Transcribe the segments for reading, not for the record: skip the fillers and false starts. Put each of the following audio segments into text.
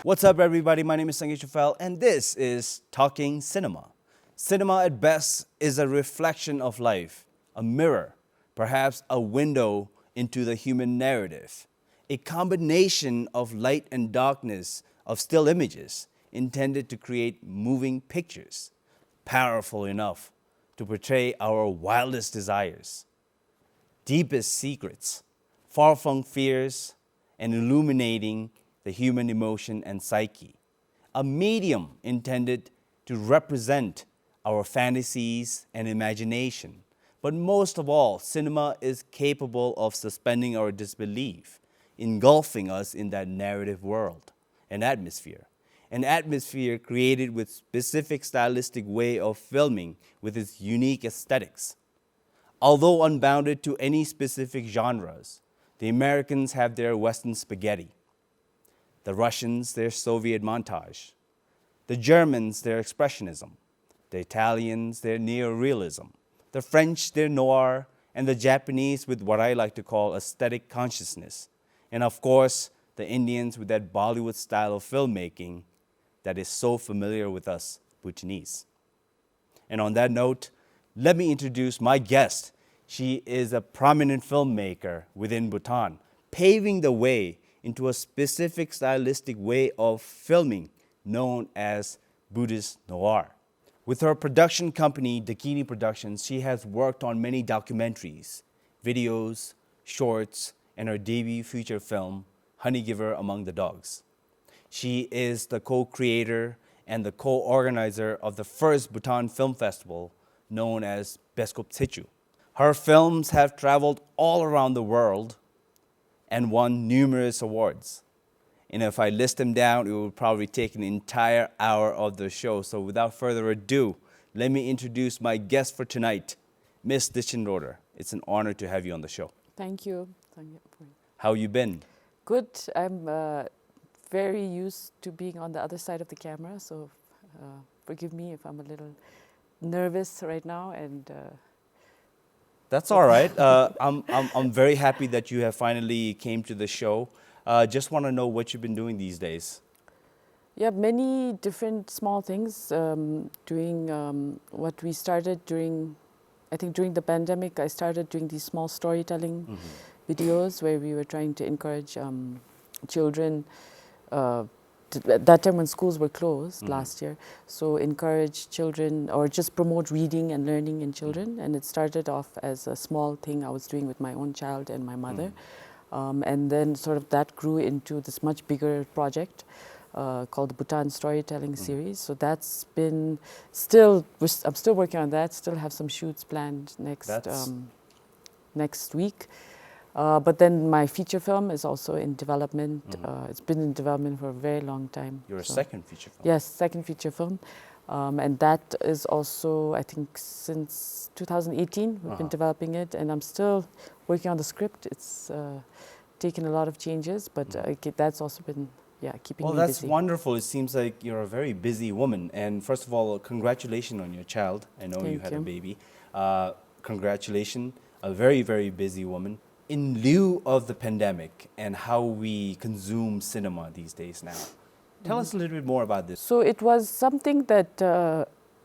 What's up, everybody? My name is Sangye Choiphel, and this is Talking Cinema. Cinema, at best, is a reflection of life, a mirror, perhaps a window into the human narrative, a combination of light and darkness of still images intended to create moving pictures, powerful enough to portray our wildest desires, deepest secrets, far-flung fears, and illuminating the human emotion and psyche. A medium intended to represent our fantasies and imagination. But most of all, cinema is capable of suspending our disbelief, engulfing us in that narrative world, an atmosphere created with specific stylistic way of filming with its unique aesthetics. Although unbounded to any specific genres, the Americans have their Western spaghetti, the Russians their Soviet montage, the Germans their expressionism, the Italians their neorealism, the French their noir, and the Japanese with what I like to call aesthetic consciousness, and of course the Indians with that Bollywood style of filmmaking that is so familiar with us Bhutanese. And on that note, let me introduce my guest. She is a prominent filmmaker within Bhutan, paving the way into a specific stylistic way of filming known as Buddhist Noir. With her production company, Dakini Productions, she has worked on many documentaries, videos, shorts, and her debut feature film, Honey Giver Among the Dogs. She is the co-creator and the co-organizer of the first Bhutan Film Festival known as Bescoputan. Her films have traveled all around the world and won numerous awards. And if I list them down, it would probably take an entire hour of the show. So without further ado, let me introduce my guest for tonight, Miss Dechen Roder. It's an honor to have you on the show. Thank you. How you been? Good. I'm very used to being on the other side of the camera, so forgive me if I'm a little nervous right now. And that's all right. I'm very happy that you have finally came to the show. Just want to know what you've been doing these days. Yeah, many different small things. Doing what we started during the pandemic. I started doing these small storytelling videos where we were trying to encourage children. At that time when schools were closed last year, so encourage children or just promote reading and learning in children. And it started off as a small thing I was doing with my own child and my mother. And then sort of that grew into this much bigger project called the Bhutan Storytelling Series. So that's been I'm still working on that, still have some shoots planned next week. But then my feature film is also in development. It's been in development for a very long time. Your second feature film? Yes, second feature film. And that is also, I think, since 2018, we've been developing it. And I'm still working on the script. It's taken a lot of changes, but that's also been keeping me busy. Well, that's wonderful. It seems like you're a very busy woman. And first of all, congratulations on your child. I know you had a baby. Congratulations, a very, very busy woman. In lieu of the pandemic and how we consume cinema these days now, tell us a little bit more about this. So it was something that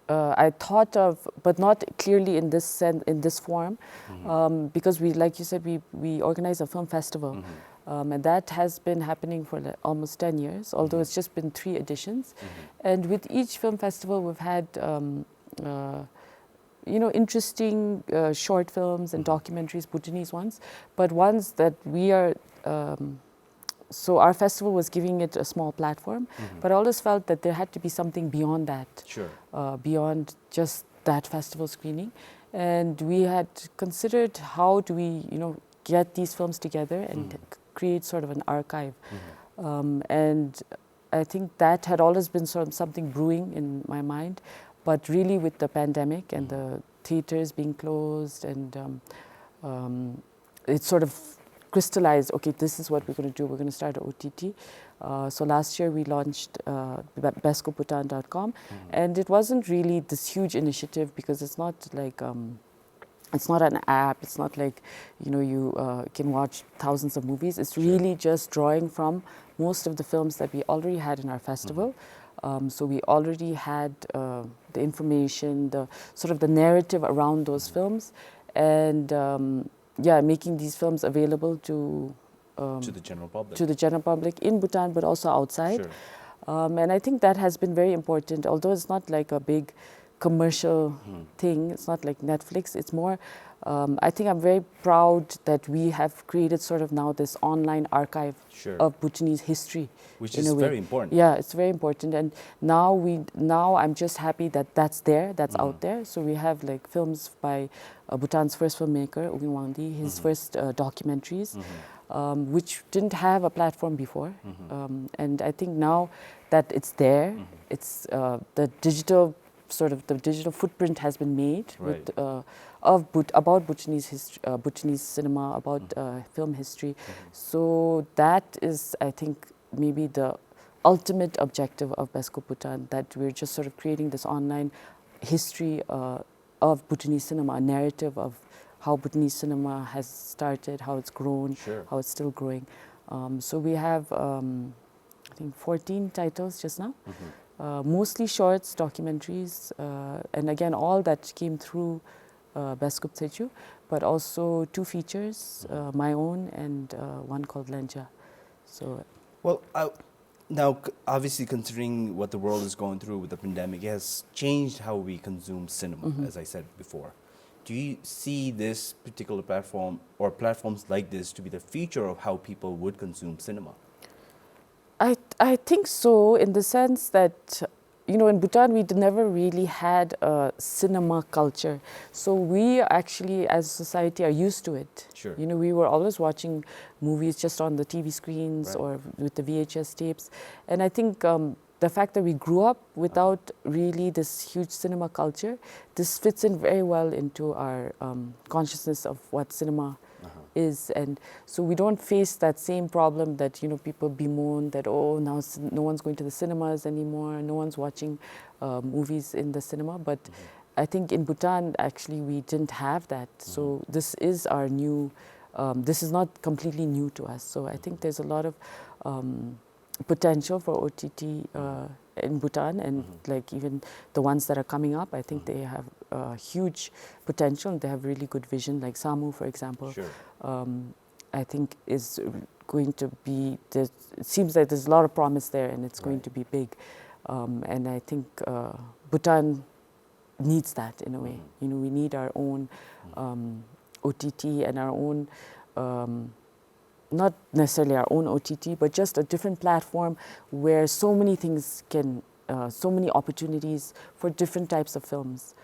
I thought of, but not clearly in this form, because we, like you said, we organize a film festival, and that has been happening for almost 10 years, although it's just been 3 editions. And with each film festival, we've had interesting short films and documentaries, Bhutanese ones, but ones that we are, so our festival was giving it a small platform, but I always felt that there had to be something beyond that, beyond just that festival screening. And we had considered how do we, get these films together and create sort of an archive. And I think that had always been sort of something brewing in my mind. But really with the pandemic and the theaters being closed and it sort of crystallized, okay, this is what we're going to do. We're going to start an OTT. So last year we launched Bescoputan.com, and it wasn't really this huge initiative because it's not like It's not an app. It's not like, you can watch thousands of movies. It's really just drawing from most of the films that we already had in our festival. So we already had the information, the sort of the narrative around those films, and making these films available to the general public. To the general public in Bhutan, but also outside. Sure. And I think that has been very important, although it's not like a big commercial thing. It's not like Netflix. It's more, I think I'm very proud that we have created sort of now this online archive of Bhutanese history. Which is very important. Yeah, it's very important. And now I'm just happy that that's there, that's out there. So we have like films by Bhutan's first filmmaker, Ugin Wangdi, his first documentaries, which didn't have a platform before. And I think now that it's there, it's the digital footprint has been made with, about Bhutanese history, Bhutanese cinema, about film history. So that is, I think, maybe the ultimate objective of Bescoputan, that we're just sort of creating this online history of Bhutanese cinema, a narrative of how Bhutanese cinema has started, how it's grown, how it's still growing. So we have, I think, 14 titles just now. Mostly shorts, documentaries, and again, all that came through Bescoputan, but also 2 features, my own and one called Lenja. So, well, now obviously considering what the world is going through with the pandemic, it has changed how we consume cinema, as I said before. Do you see this particular platform or platforms like this to be the future of how people would consume cinema? I think so, in the sense that, in Bhutan, we never really had a cinema culture. So we actually, as a society, are used to it. We were always watching movies just on the TV screens or with the VHS tapes. And I think the fact that we grew up without really this huge cinema culture, this fits in very well into our consciousness of what cinema is. And so we don't face that same problem that people bemoan that, oh, now no one's going to the cinemas anymore, no one's watching movies in the cinema. But I think in Bhutan actually we didn't have that. So this is our new, this is not completely new to us. So I think there's a lot of potential for OTT in Bhutan, and like even the ones that are coming up, I think they have huge potential and they have really good vision, like Samu, for example. I think is going to be, it seems like there's a lot of promise there and it's going to be big. And I think Bhutan needs that in a way. We need our own OTT and our own, not necessarily our own OTT, but just a different platform where so many things can, so many opportunities for different types of films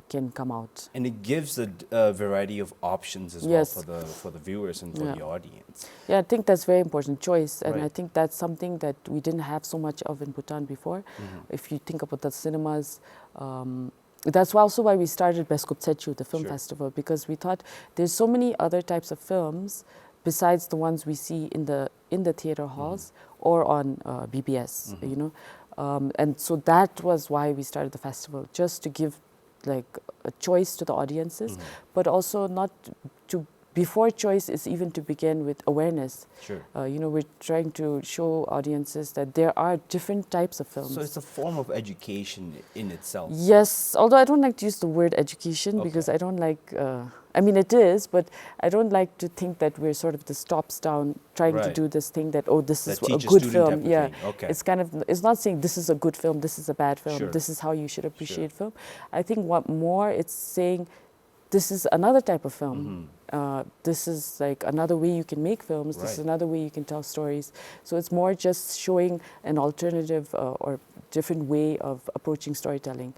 can come out. And it gives a variety of options as well for the viewers and for the audience. Yeah, I think that's very important, choice. And I think that's something that we didn't have so much of in Bhutan before. If you think about the cinemas, that's also why we started Bescoputan, the film festival, because we thought there's so many other types of films besides the ones we see in the theater halls or on BBS, and so that was why we started the festival, just to give like a choice to the audiences, but also not to, before choice is even to begin with awareness. We're trying to show audiences that there are different types of films. So it's a form of education in itself. Yes, although I don't like to use the word education because I don't like, I mean it is, but I don't like to think that we're sort of this tops down trying to do this thing that, oh, this is a good film. Yeah, it's kind of, it's not saying this is a good film, this is a bad film, this is how you should appreciate film. I think what more it's saying, this is another type of film. This is like another way you can make films. This is another way you can tell stories. So it's more just showing an alternative or different way of approaching storytelling.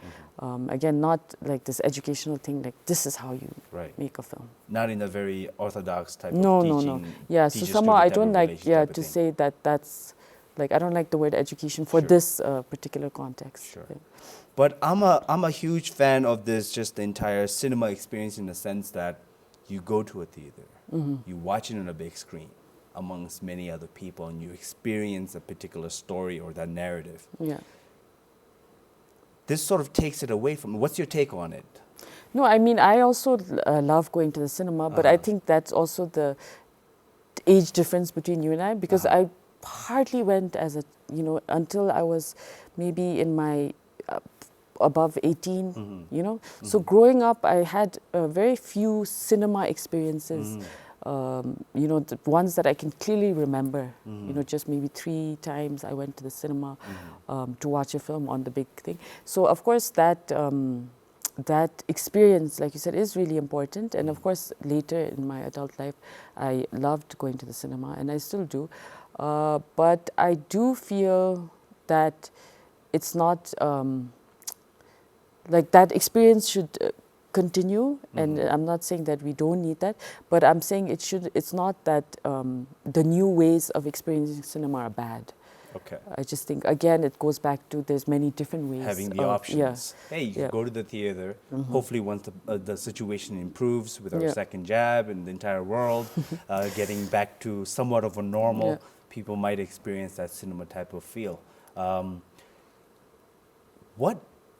Again, not like this educational thing, like this is how you make a film. Not in a very orthodox type of teaching. No. Yeah, so somehow I don't like to say that that's, like I don't like the word education for this particular context. But I'm a huge fan of this, just the entire cinema experience, in the sense that you go to a theater, you watch it on a big screen amongst many other people, and you experience a particular story or that narrative. This sort of takes it away from. What's your take on it? No, I mean, I also love going to the cinema, but I think that's also the age difference between you and I, because I hardly went as a, until I was maybe in my above 18, So growing up, I had very few cinema experiences, the ones that I can clearly remember. Just maybe 3 times I went to the cinema to watch a film on the big thing. So of course that experience, like you said, is really important. And of course, later in my adult life, I loved going to the cinema, and I still do. But I do feel that it's not, like that experience should continue. And I'm not saying that we don't need that, but I'm saying it's not that the new ways of experiencing cinema are bad. Okay. I just think, again, it goes back to there's many different ways. Having the options. Yeah. Hey, you go to the theater. Hopefully once the situation improves with our second jab and the entire world, getting back to somewhat of a normal, people might experience that cinema type of feel.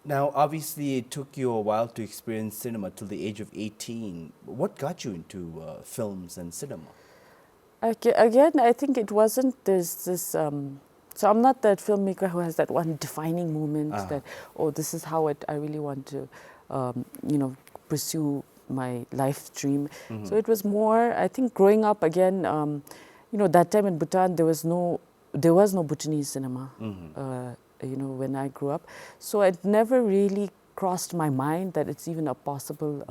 Now, obviously, it took you a while to experience cinema till the age of 18. What got you into films and cinema? Again, I think it wasn't, there's this, so I'm not that filmmaker who has that one defining moment that, this is how I really want to, pursue my life dream. So it was more, I think growing up again, that time in Bhutan, there was no Bhutanese cinema, when I grew up. So it never really crossed my mind that it's even a possible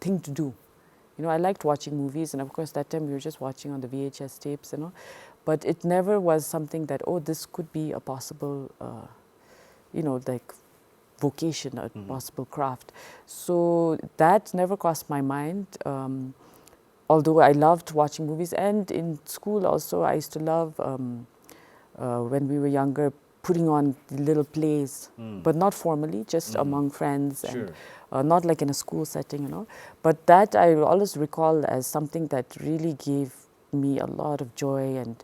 thing to do. I liked watching movies, and of course that time we were just watching on the VHS tapes, but it never was something that, this could be a possible, like vocation, a possible craft. So that never crossed my mind, although I loved watching movies. And in school also, I used to love, when we were younger, putting on little plays, but not formally, just among friends, and not like in a school setting, But that I always recall as something that really gave me a lot of joy. And,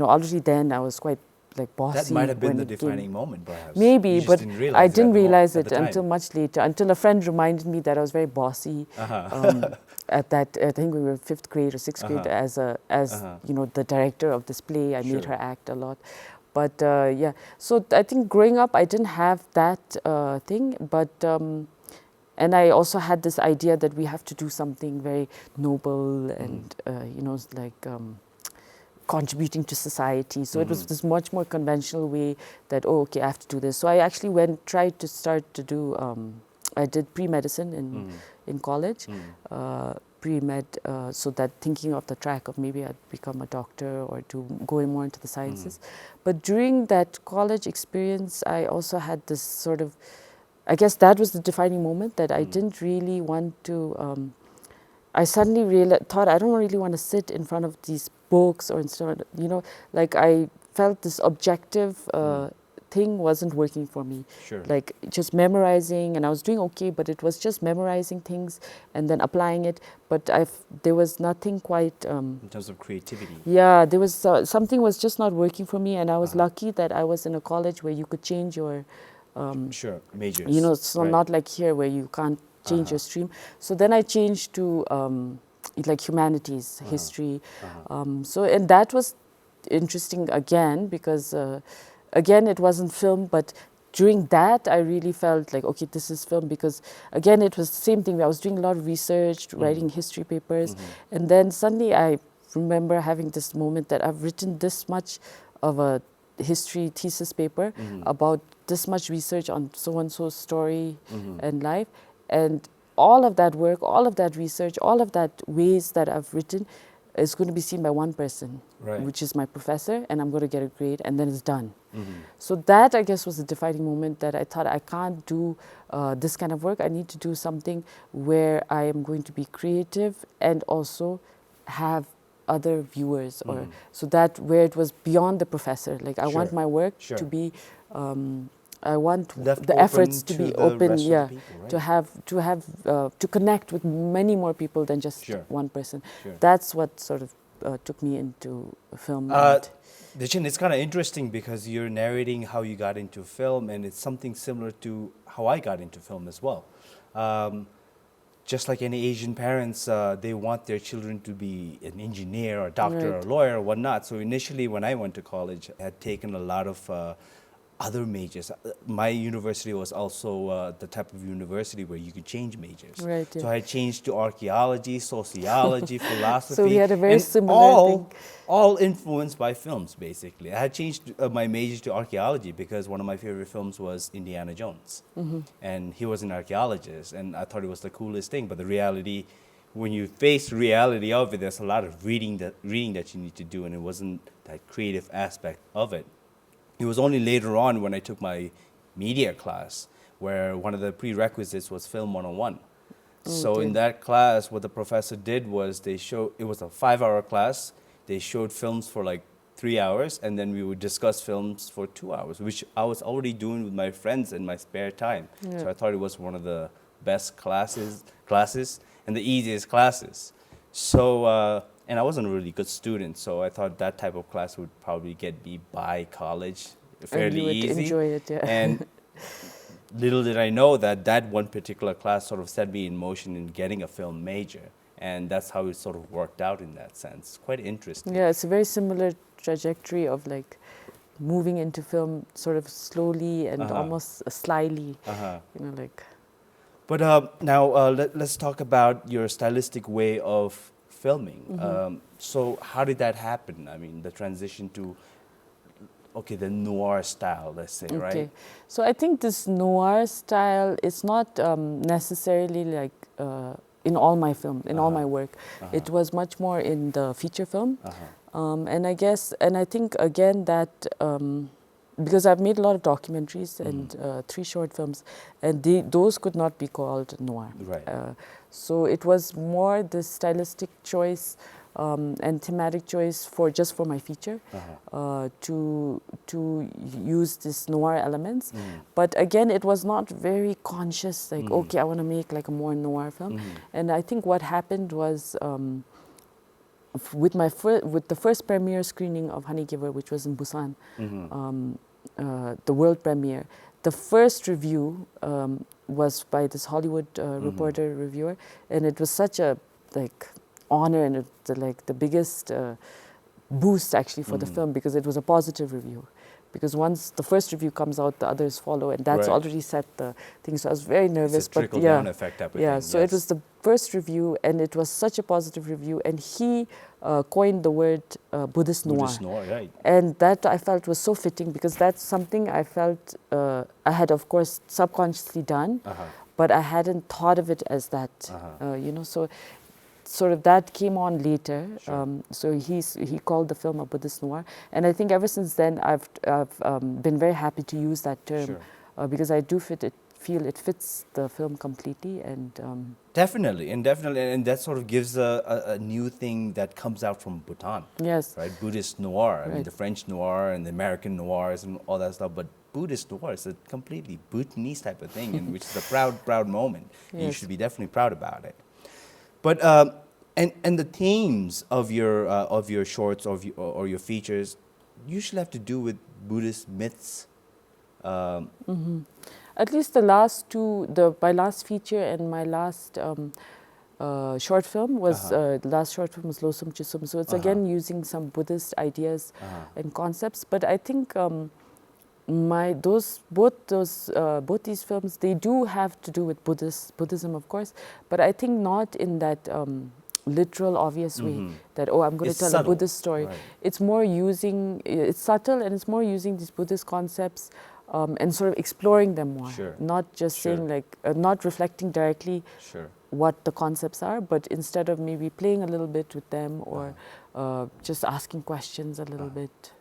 already then I was quite like bossy. That might have been the defining moment, perhaps. Maybe, but I didn't realize it until until much later, until a friend reminded me that I was very bossy. At that, I think we were 5th grade or 6th grade, as the director of this play. I made her act a lot. But so I think growing up, I didn't have that thing, but and I also had this idea that we have to do something very noble and like contributing to society. So it was this much more conventional way that, I have to do this. So I actually tried to start to do. I did pre-medicine in college. Pre-med, so that thinking of the track of maybe I'd become a doctor or to go more into the sciences. But during that college experience, I also had this sort of, I guess that was the defining moment that I didn't really want to, I suddenly thought I don't really want to sit in front of these books or instead, like I felt this objective thing wasn't working for me. Like just memorizing, and I was doing okay, but it was just memorizing things and then applying it. But there was nothing quite in terms of creativity. Yeah, there was something was just not working for me, and I was lucky that I was in a college where you could change your majors. So not like here where you can't change your stream. So then I changed to like humanities, history. So and that was interesting again because. Again, it wasn't film, but during that, I really felt like, okay, this is film, because again, it was the same thing. I was doing a lot of research, writing history papers, and then suddenly I remember having this moment that I've written this much of a history thesis paper about this much research on so-and-so's story and life, and all of that work, all of that research, all of that ways that I've written is going to be seen by one person, which is my professor, and I'm going to get a grade, and then it's done. So that, I guess, was the defining moment that I thought I can't do this kind of work. I need to do something where I am going to be creative and also have other viewers, or so that where it was beyond the professor. Like I want my work to be. I want the efforts to be open, people, right? to connect with many more people than just one person. That's what sort of took me into film. Dechen, it's kind of interesting because you're narrating how you got into film, and it's something similar to how I got into film as well. just like any Asian parents, they want their children to be an engineer or doctor Right. or lawyer or whatnot. So initially, when I went to college, I had taken a lot of other majors. My university was also the type of university where you could change majors. Right, So yeah. I changed to archaeology, sociology, philosophy, So we had a very and similar thing. all influenced by films, basically. I had changed my major to archaeology because one of my favorite films was Indiana Jones. And he was an archaeologist, and I thought it was the coolest thing. But the reality, when you face the reality of it, there's a lot of reading that you need to do, and it wasn't that creative aspect of it. It was only later on when I took my media class where one of the prerequisites was Film 101. So in Okay. that class, what the professor did was it was a 5-hour class. They showed films for like 3 hours, and then we would discuss films for 2 hours, which I was already doing with my friends in my spare time. Yeah. So I thought it was one of the best classes and the easiest classes. So, and I wasn't a really good student, so I thought that type of class would probably get me by college fairly And you would easy. enjoy it, yeah. And little did I know that that one particular class sort of set me in motion in getting a film major. And that's how it sort of worked out in that sense. Quite interesting. Yeah, it's a very similar trajectory of like moving into film sort of slowly and almost slyly, you know, like. But now let's talk about your stylistic way of filming. So how did that happen? I mean, the transition to, okay, the noir style, let's say, right? Okay, so I think this noir style is not necessarily like in all my film, in all my work. It was much more in the feature film. And I guess, and I think again that because I've made a lot of documentaries and 3 short films, and those could not be called noir. Right. So it was more the stylistic choice and thematic choice for my feature to use this noir elements. But again, it was not very conscious, like, okay, I want to make like a more noir film. And I think what happened was with the first premiere screening of Honey Giver, which was in Busan, the world premiere, the first review was by this Hollywood reporter reviewer, and it was such a like honor and like the biggest boost actually for the film, because it was a positive review. Because once the first review comes out, the others follow, and that's Right. already set the thing. So I was very nervous, It's a but yeah, trickle-down effect type of yeah. thing, So it was the first review, and it was such a positive review, and he coined the word Buddhist Noir. Buddhist noir, right. And that I felt was so fitting, because that's something I felt I had, of course, subconsciously done, but I hadn't thought of it as that, you know. So sort of that came on later. So he called the film a Buddhist noir, and I think ever since then I've been very happy to use that term because I do feel it fits the film completely. And Definitely, and that sort of gives a new thing that comes out from Bhutan. yes, Right, Buddhist noir. I mean, Right. the French noir and the American noirs and all that stuff. But Buddhist noir is a completely Bhutanese type of thing, and which is a proud moment. And you Yes. should be definitely proud about it. But and the themes of your shorts or your features usually have to do with Buddhist myths. at least the last two, my last feature and my last short film was the last short film was Losum Chisum. So it's again using some Buddhist ideas and concepts. But I think both these films, they do have to do with Buddhism, of course, but I think not in that literal, obvious way that, oh, I'm going It's to tell subtle, a Buddhist story. right. It's more using, it's subtle, and it's more using these Buddhist concepts and sort of exploring them more. Sure. Not just Sure. saying like, not reflecting directly Sure. what the concepts are, but instead of maybe playing a little bit with them or just asking questions a little bit.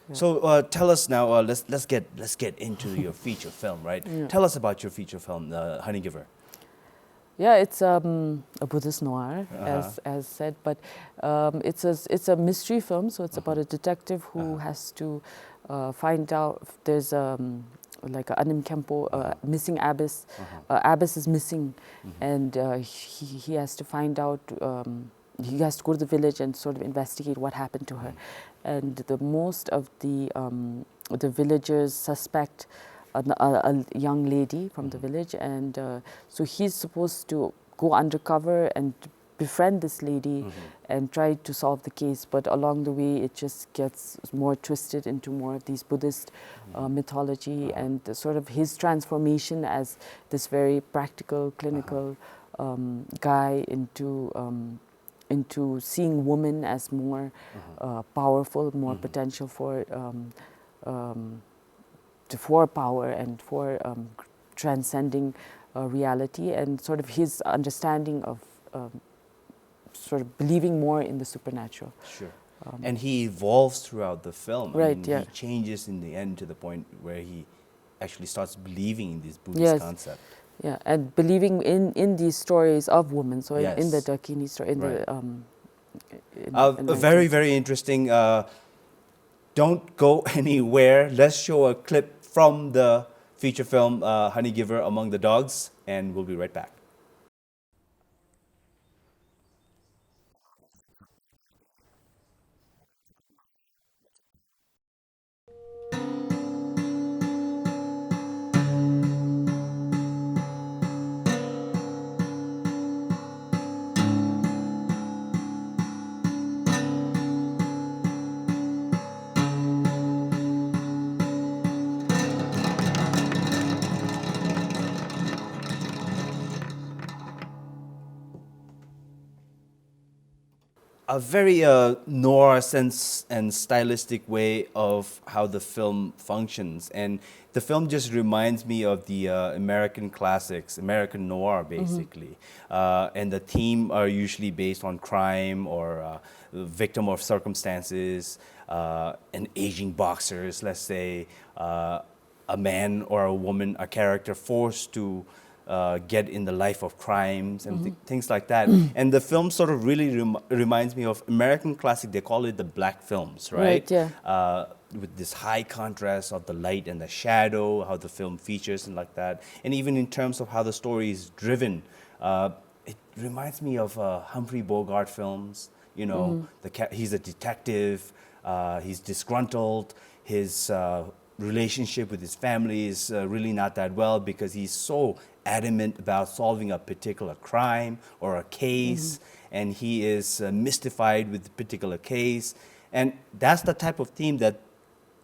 Yeah. So tell us now. Let's get into your feature film, right? Yeah. Tell us about your feature film, Honey Giver. Yeah, it's a Buddhist noir, as said, but it's a mystery film. So it's about a detective who has to find out if there's like a Anim Kempo missing abbess. Abbess is missing, and he has to find out. He has to go to the village and sort of investigate what happened to her, and the most of the villagers suspect a young lady from the village, and so he's supposed to go undercover and befriend this lady and try to solve the case. But along the way, it just gets more twisted into more of these Buddhist mythology and sort of his transformation as this very practical, clinical guy into seeing women as more powerful, more potential for power and for transcending reality, and sort of his understanding of sort of believing more in the supernatural. Sure. And he evolves throughout the film. Right, I mean, yeah. he changes in the end to the point where he actually starts believing in this Buddhist concept. Yeah, and believing in these stories of women. So in the Dakini story, in Right. the Very, very interesting. Don't go anywhere. Let's show a clip from the feature film Honey Giver Among the Dogs, and we'll be right back. A very noir sense and stylistic way of how the film functions. And the film just reminds me of the American classics, American noir, basically. And the theme are usually based on crime or victim of circumstances, and aging boxers, let's say, a man or a woman, a character forced to get in the life of crimes and things like that. And the film sort of really reminds me of American classic. They call it the black films, right? Right, yeah. With this high contrast of the light and the shadow, how the film features and like that. And even in terms of how the story is driven, it reminds me of Humphrey Bogart films. You know, he's a detective, he's disgruntled, his relationship with his family is really not that well because he's so adamant about solving a particular crime or a case, and he is mystified with the particular case. And that's the type of theme that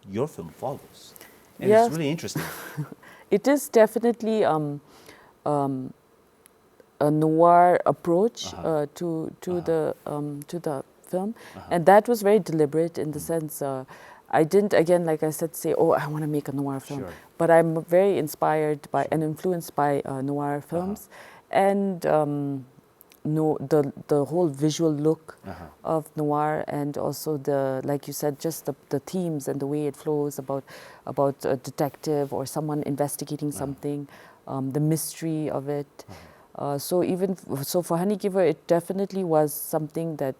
your film follows. And it's really interesting. It is definitely a noir approach to the film, and that was very deliberate in the sense. I didn't, again, like I said, say, oh, I want to make a noir film. Sure. But I'm very inspired by and influenced by noir films. And the whole visual look of noir, and also the, like you said, just the themes and the way it flows about a detective or someone investigating something, the mystery of it. So for Honey Giver, it definitely was something that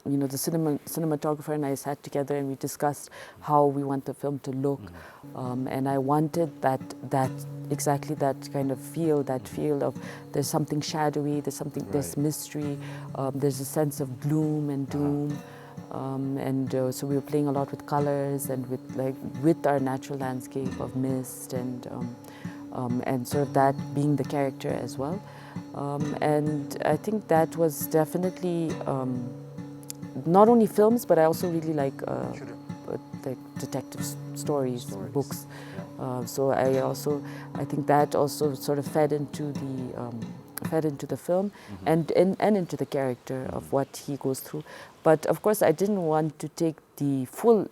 you know, the cinematographer and I sat together and we discussed how we want the film to look, and I wanted that exactly that kind of feel of there's something shadowy, there's mystery, there's a sense of gloom and doom, and so we were playing a lot with colors and with our natural landscape of mist and sort of that being the character as well, and I think that was definitely. Not only films, but I also really like detective stories, books. Yeah. So I think that also sort of fed into the film and into the character of what he goes through. But of course, I didn't want to take the full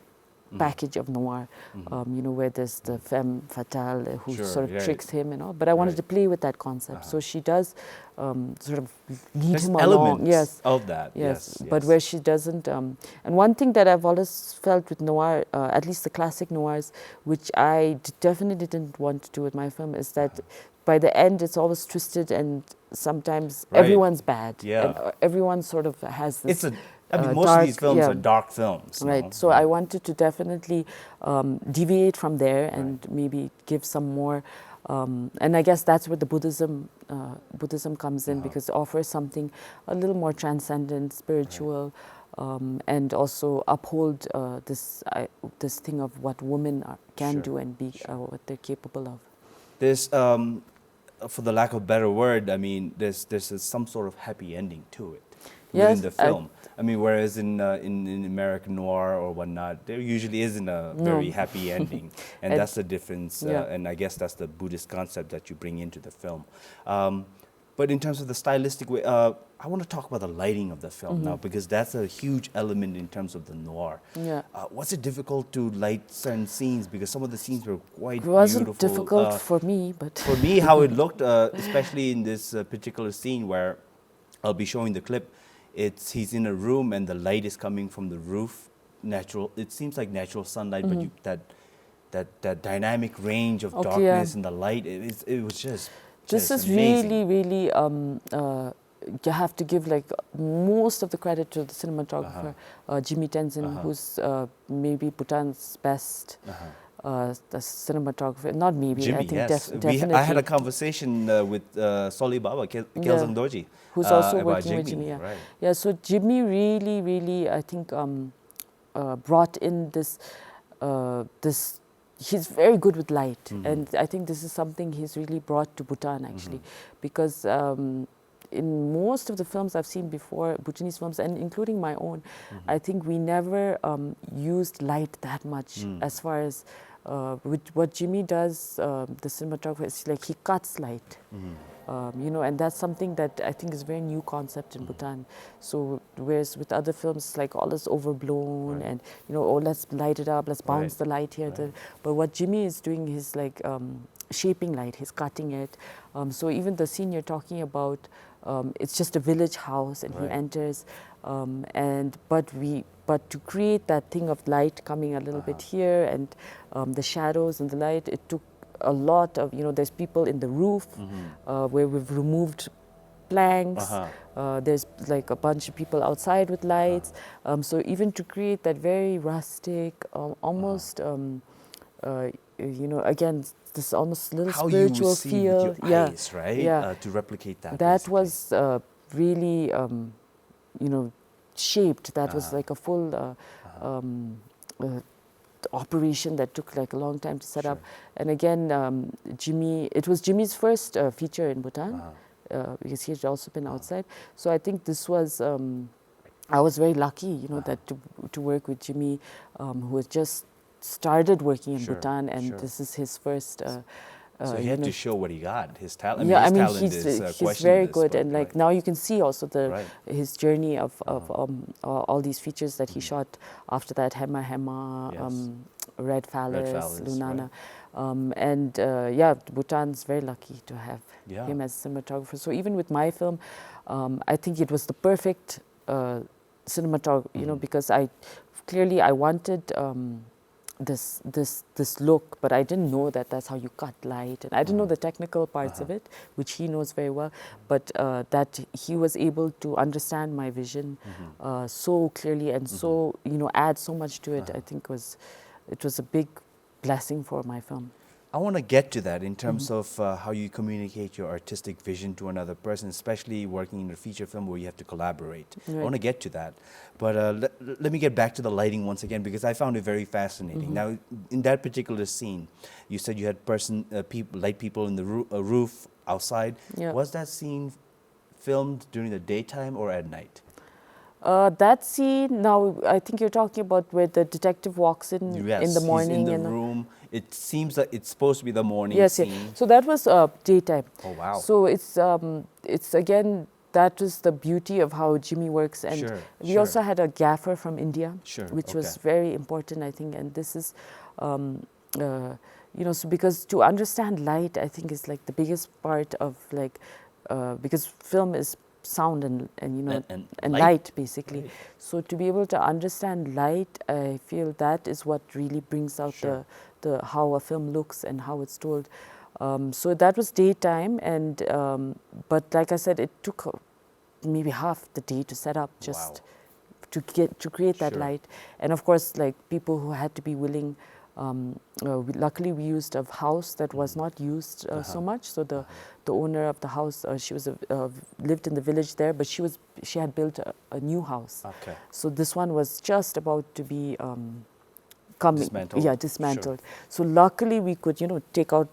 package of noir, you know, where there's the femme fatale who sort of tricks him and all. But I wanted to play with that concept. So she does sort of lead There's him elements along. Yes. of that. Yes. Yes. But where she doesn't. And one thing that I've always felt with noir, at least the classic noirs, which I definitely didn't want to do with my film, is that by the end it's always twisted and sometimes everyone's bad. Yeah. And everyone sort of has this. Most dark, of these films are dark films. Right. No? So I wanted to definitely deviate from there and maybe give some more. And I guess that's where the Buddhism comes in, because it offers something a little more transcendent, spiritual, and also uphold this thing of what women can do and be, what they're capable of. There's for the lack of a better word, I mean, there's some sort of happy ending to it Yes, within the film. I mean, whereas in American noir or whatnot, there usually isn't a very happy ending, and that's the difference. And I guess that's the Buddhist concept that you bring into the film. But in terms of the stylistic way, I want to talk about the lighting of the film now, because that's a huge element in terms of the noir. Yeah. Was it difficult to light certain scenes? Because some of the scenes were quite It wasn't beautiful. difficult for me, but For me, how it looked, especially in this particular scene where I'll be showing the clip, he's in a room and the light is coming from the roof. Natural. It seems like natural sunlight, but that dynamic range of darkness and the light. It was just. This is amazing. really, you have to give like most of the credit to the cinematographer, Jimmy Tenzin, who's maybe Bhutan's best the cinematographer. Not maybe, Jimmy, I think yes. definitely. I had a conversation with Soli Baba, Kelsang Dorji. Who's also about working with Jimmy. Yeah. Right. Yeah, so Jimmy really, I think, brought in this, he's very good with light, and I think this is something he's really brought to Bhutan actually, because in most of the films I've seen before, Bhutanese films, and including my own, I think we never used light that much as far as with what Jimmy does, the cinematographer, is like he cuts light. And that's something that I think is a very new concept in Bhutan. So whereas with other films, like all is overblown and, oh, let's light it up, let's bounce the light here. But what Jimmy is doing is like shaping light, he's cutting it. So even the scene you're talking about, it's just a village house and he enters. But to create that thing of light coming a little bit here and the shadows and the light, it took a lot of, there's people in the roof where we've removed planks. There's like a bunch of people outside with lights. So even to create that very rustic, almost, again, this almost little how spiritual you see feel. with your eyes, right? To replicate that. That basically. was really, shaped. That was like a full operation that took like a long time to set up. And again, Jimmy, it was Jimmy's first feature in Bhutan because he had also been outside. So I think this was, I was very lucky, that to work with Jimmy, who had just started working in Bhutan, and this is his first. So he had to show what he got, his talent. Yeah, his talent he's very good, and like now you can see also his journey of all these features that he shot after that, Hema Hema, Red Phallus, Lunana, Bhutan's very lucky to have him as a cinematographer. So even with my film, I think it was the perfect cinematography, because I wanted. This look, but I didn't know that that's how you cut light, and I didn't know the technical parts of it, which he knows very well, but that he was able to understand my vision so clearly and so, add so much to it. I think it was a big blessing for my film. I want to get to that in terms of how you communicate your artistic vision to another person, especially working in a feature film where you have to collaborate. I want to get to that. But let me get back to the lighting once again, because I found it very fascinating. Now, in that particular scene, you said you had light people in the roof outside. Was that scene filmed during the daytime or at night? That scene, now I think you're talking about where the detective walks in the morning. He's in the room. It seems like it's supposed to be the morning scene. Yes. So that was daytime. Oh, wow. So it's again, that was the beauty of how Jimmy works. And we also had a gaffer from India, which was very important, I think. And this is, so because to understand light, I think is like the biggest part of like, because film is sound and light basically. So to be able to understand light, I feel that is what really brings out the how a film looks and how it's told. So that was daytime, and but like I said, it took maybe half the day to set up just to create that light. And of course, like people who had to be willing. Luckily, we used a house that was not used so much. So the owner of the house, she was lived in the village there, but she had built a new house. Okay. So this one was just about to be dismantled. Yeah, dismantled. So luckily, we could take out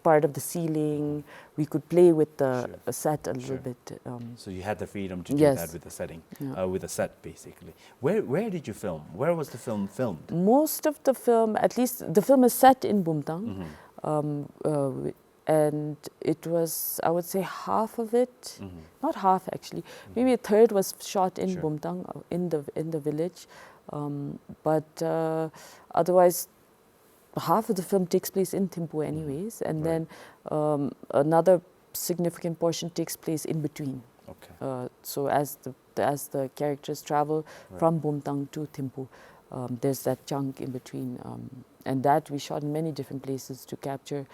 part of the ceiling. We could play with the Sure. set a little Sure. bit. So you had the freedom to do Yes. that with the setting, Yeah. with the set, basically. Where did you film? Where was the film filmed? Most of the film, at least the film is set in Bumtang. And it was, I would say, half of it, not half actually, maybe a third was shot in Sure. Bumtang, in the village. But otherwise, half of the film takes place in Thimphu anyways, and Right. then another significant portion takes place in between. Okay. So as the characters travel from Bumtang to Thimphu, there's that chunk in between, and that we shot in many different places to capture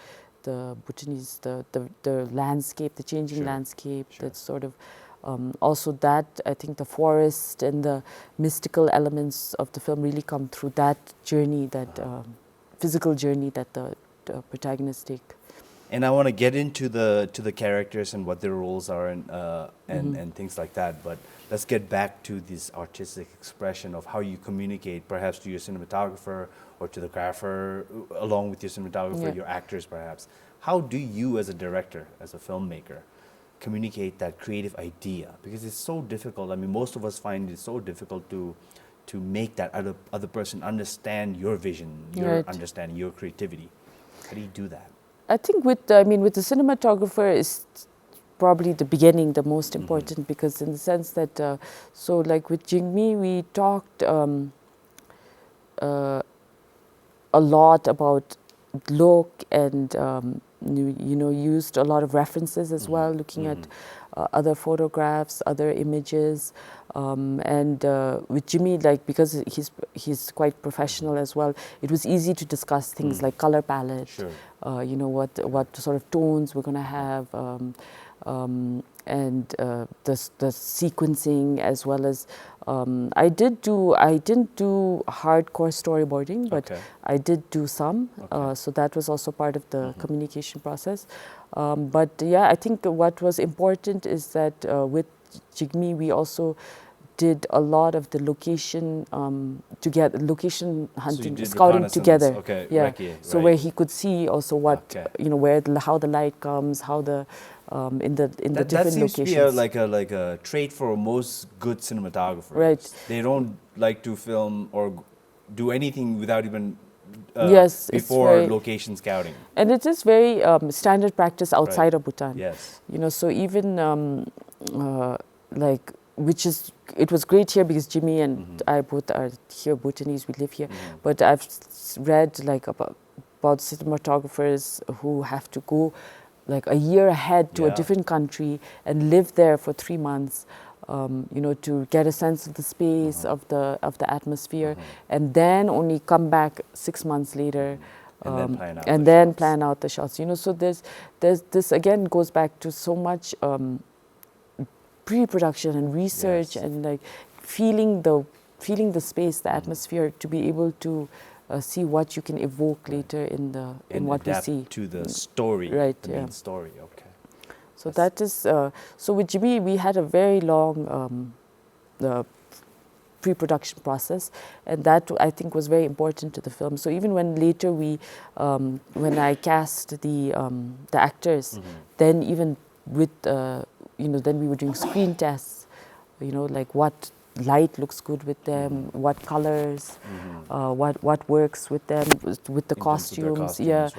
the Bhutanese, the landscape, the changing Sure. landscape. Sure. That sort of also that I think the forest and the mystical elements of the film really come through that journey, that physical journey that the protagonists take. And I want to get into the characters and what their roles are and things like that. But let's get back to this artistic expression of how you communicate, perhaps to your cinematographer or to the grapher, along with your cinematographer, your actors, perhaps. How do you, as a director, as a filmmaker, communicate that creative idea? Because it's so difficult. I mean, most of us find it so difficult to make that other person understand your vision, your understanding, your creativity. How do you do that? I think with the cinematographer is probably the beginning, the most important, because in the sense that, so like with Jingmi, we talked a lot about look and, used a lot of references as well, looking at other photographs, other images. And with Jimmy, like, because he's quite professional as well, it was easy to discuss things like color palette, Sure. what sort of tones we're going to have, and the sequencing, as well as I didn't do hardcore storyboarding, but I did do some. So that was also part of the communication process. But yeah, I think what was important is that with Jigme, we also did a lot of the location location hunting, scouting together. Okay, yeah. Recce, So right. where he could see also what how the light comes, how the in the different that seems locations. to be like a trait for most good cinematographers. Right. They don't like to film or do anything without even yes, before location scouting. And it is very standard practice outside of Bhutan. Yes. So even like, it was great here because Jimmy and I both are here Bhutanese, we live here. But I've read like about cinematographers who have to go like a year ahead to a different country and live there for 3 months, to get a sense of the space, of the atmosphere, and then only come back 6 months later. And then plan out the shots. So there's this again goes back to so much pre-production and research and like feeling the space, the atmosphere, to be able to see what you can evoke later in what we see. To the story, the main story. Okay. So that is so with Jimmy we had a very long pre-production process, and that I think was very important to the film. So even when later when I cast the actors, then even with then we were doing screen tests, like what light looks good with them, what colors, what works with them, with the costumes, right.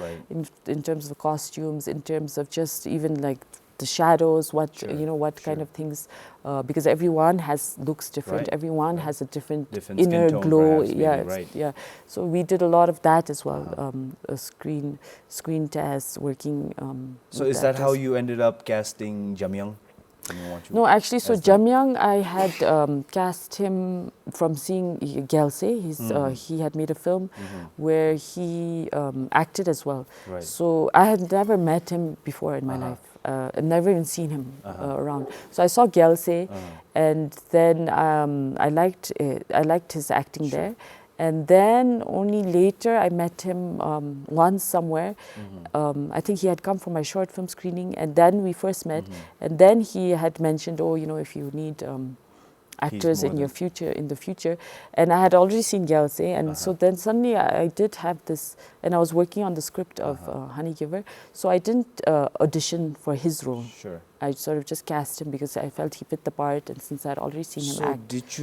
in terms of the costumes, in terms of just even like the shadows, what kind of things, because everyone looks different, everyone has a different inner glow, so we did a lot of that as well, screen tests, working so is that how you ended up casting Jamyang? No, actually, so Jamyang, I had cast him from seeing Gyalse. He had made a film where he acted as well. Right. So I had never met him before in my life. I'd never even seen him around. So I saw Gyalse, and then I liked his acting there. And then only later I met him once somewhere. I think he had come for my short film screening, and then we first met. And then he had mentioned, if you need actors more in your than- future, in the future. And I had already seen Gyalse, and so then suddenly I did have this, and I was working on the script of Honey Giver, so I didn't audition for his role. Sure. I sort of just cast him because I felt he fit the part, and since I'd already seen him So act.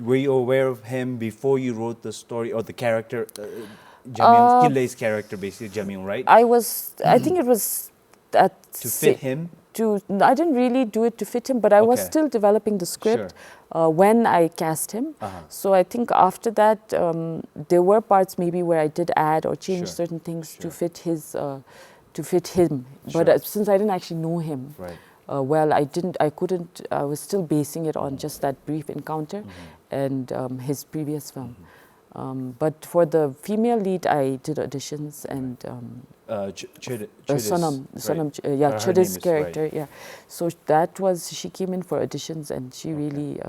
were you aware of him before you wrote the story or the character, Jamil, Killei's character, basically Jamil, right? I think it was at To fit him? I didn't really do it to fit him, but I was Okay. still developing the script when I cast him. So I think after that, there were parts maybe where I did add or change Sure. certain things Sure. to fit his, to fit him. But Sure. since I didn't actually know him, Right. well, I was still basing it on just that brief encounter and his previous film. But for the female lead, I did auditions and Sonam, her name Chudi's is- character, right. yeah. So that was, she came in for auditions and she really,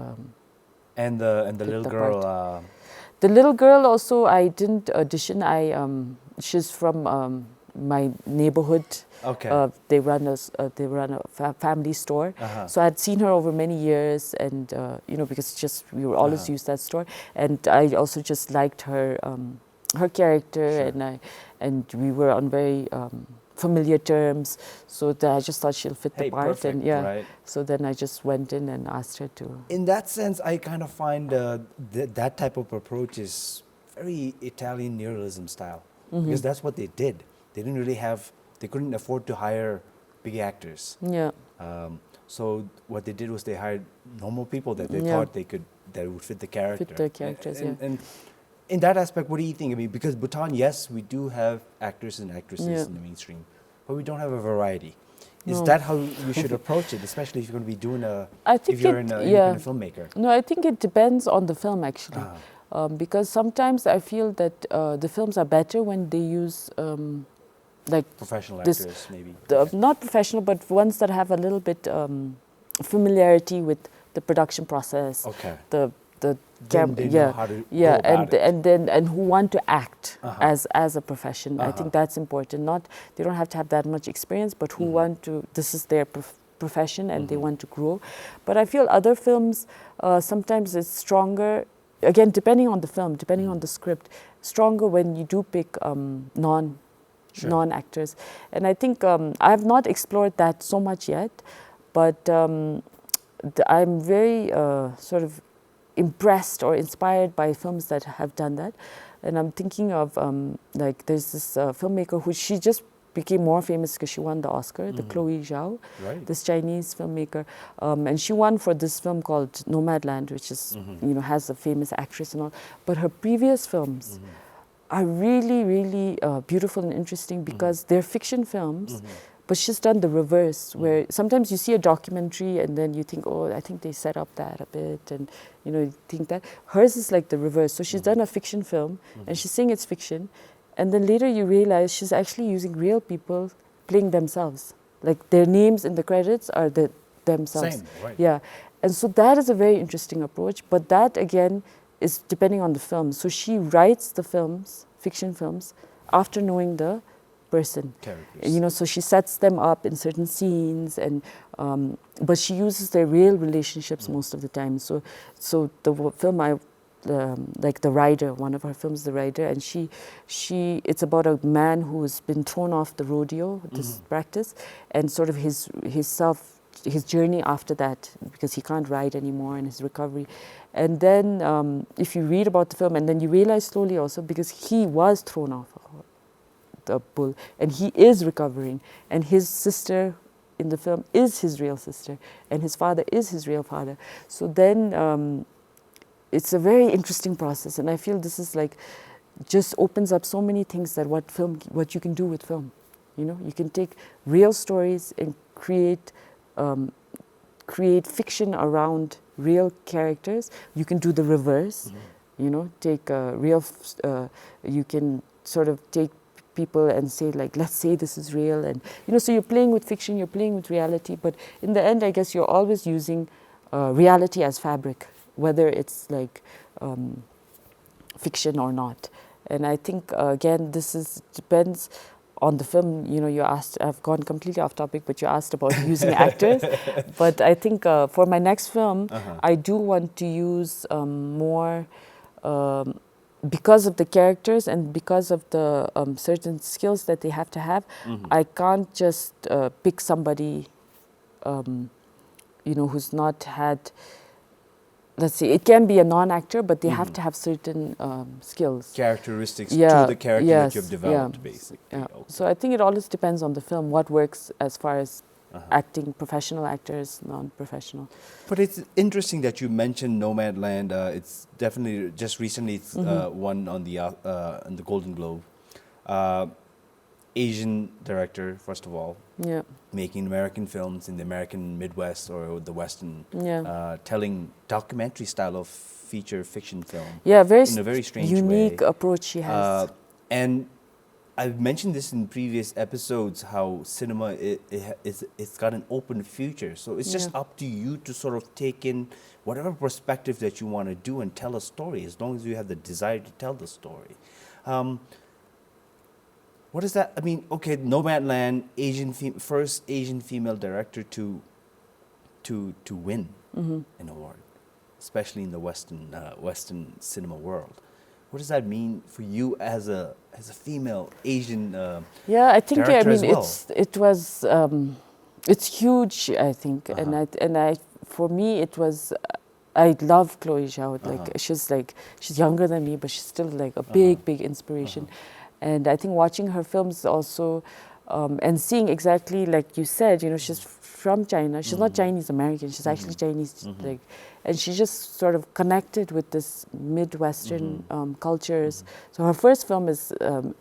And the Fit little the girl, the little girl also, I didn't audition. She's from my neighborhood. okay. They run a family store. So I had seen her over many years, and you know, because just we would always use that store, and I also just liked her her character, Sure. and we were on very familiar terms. So that I just thought she'll fit the Hey, part, perfect, and yeah. right? So then I just went in and asked her to. In that sense, I kind of find that type of approach is very Italian neorealism style, because that's what they did. They didn't really have, they couldn't afford to hire big actors. Yeah. So what they did was they hired normal people that they Yeah. thought that would fit the character. Fit the characters, yeah. And in that aspect, what do you think? I mean, because Bhutan, yes, we do have actors and actresses Yeah. in the mainstream, but we don't have a variety. Is No. that how you should approach it, especially if you're going to be doing I think if you're it- an yeah. independent filmmaker? No, I think it depends on the film actually. Because sometimes I feel that the films are better when they use like Professional this- actors, maybe. not professional, but ones that have a little bit familiarity with the production process, Okay. the Then they know yeah, how to yeah, go about it. and who want to act as a profession. I think that's important. Not they don't have to have that much experience, but who want to. This is their profession, and they want to grow. But I feel other films sometimes it's stronger. Again, depending on the film, depending on the script, stronger when you do pick non-actors. And I think I have not explored that so much yet, but I'm very sort of impressed or inspired by films that have done that. And I'm thinking of like there's this filmmaker who she just became more famous because she won the Oscar, the Chloe Zhao, Right. this Chinese filmmaker, and she won for this film called Nomadland, which is you know has a famous actress and all. But her previous films are really, really beautiful and interesting because they're fiction films. But she's done the reverse, where sometimes you see a documentary and then you think, oh, I think they set up that a bit, and you know, you think that. Hers is like the reverse. So she's done a fiction film, and she's saying it's fiction, and then later you realize she's actually using real people playing themselves. Like their names in the credits are themselves. Same, right. Yeah, and so that is a very interesting approach. But that again is depending on the film. So she writes the films, fiction films, after knowing the person. Characters. You know, so she sets them up in certain scenes, and but she uses their real relationships most of the time. So the film I like The Rider, one of her films, The Rider, and she it's about a man who's been thrown off the rodeo, this practice, and sort of his journey after that, because he can't ride anymore, and his recovery. And then if you read about the film, and then you realize slowly also, because he was thrown off the bull, and he is recovering, and his sister in the film is his real sister, and his father is his real father. So then it's a very interesting process, and I feel this is like just opens up so many things that what you can do with film. You know, you can take real stories and create fiction around real characters. You can do the reverse. You know, take you can sort of take people and say, like, let's say this is real, and you know, so you're playing with fiction, you're playing with reality, but in the end I guess you're always using reality as fabric, whether it's like fiction or not. And I think again this depends on the film, you asked, I've gone completely off topic, but you asked about using actors. But I think for my next film, I do want to use more, because of the characters and because of the certain skills that they have to have, I can't just pick somebody, who's not had, let's see, it can be a non-actor, but they have to have certain skills. Characteristics to the character that you've developed, basically. Yeah. Okay. So I think it always depends on the film, what works as far as acting, professional actors, non-professional. But it's interesting that you mentioned Nomadland. It's definitely, just recently, it's won on the Golden Globe. Asian director, first of all, making American films in the American Midwest or the Western, telling documentary style of feature fiction film. Yeah, in a very strange unique way. approach she has. And I've mentioned this in previous episodes, how cinema it's got an open future. So it's just up to you to sort of take in whatever perspective that you want to do and tell a story, as long as you have the desire to tell the story. What is that? I mean, okay, Nomadland, first Asian female director to win an award, especially in the Western cinema world. What does that mean for you as a female Asian I think director as well? It's huge, I think, and I for me it was. I love Chloe Zhao. She's younger than me, but she's still like a big inspiration. And I think watching her films also, and seeing exactly like you said, she's from China. She's not Chinese American. She's actually Chinese, and she just sort of connected with this Midwestern cultures. So her first film is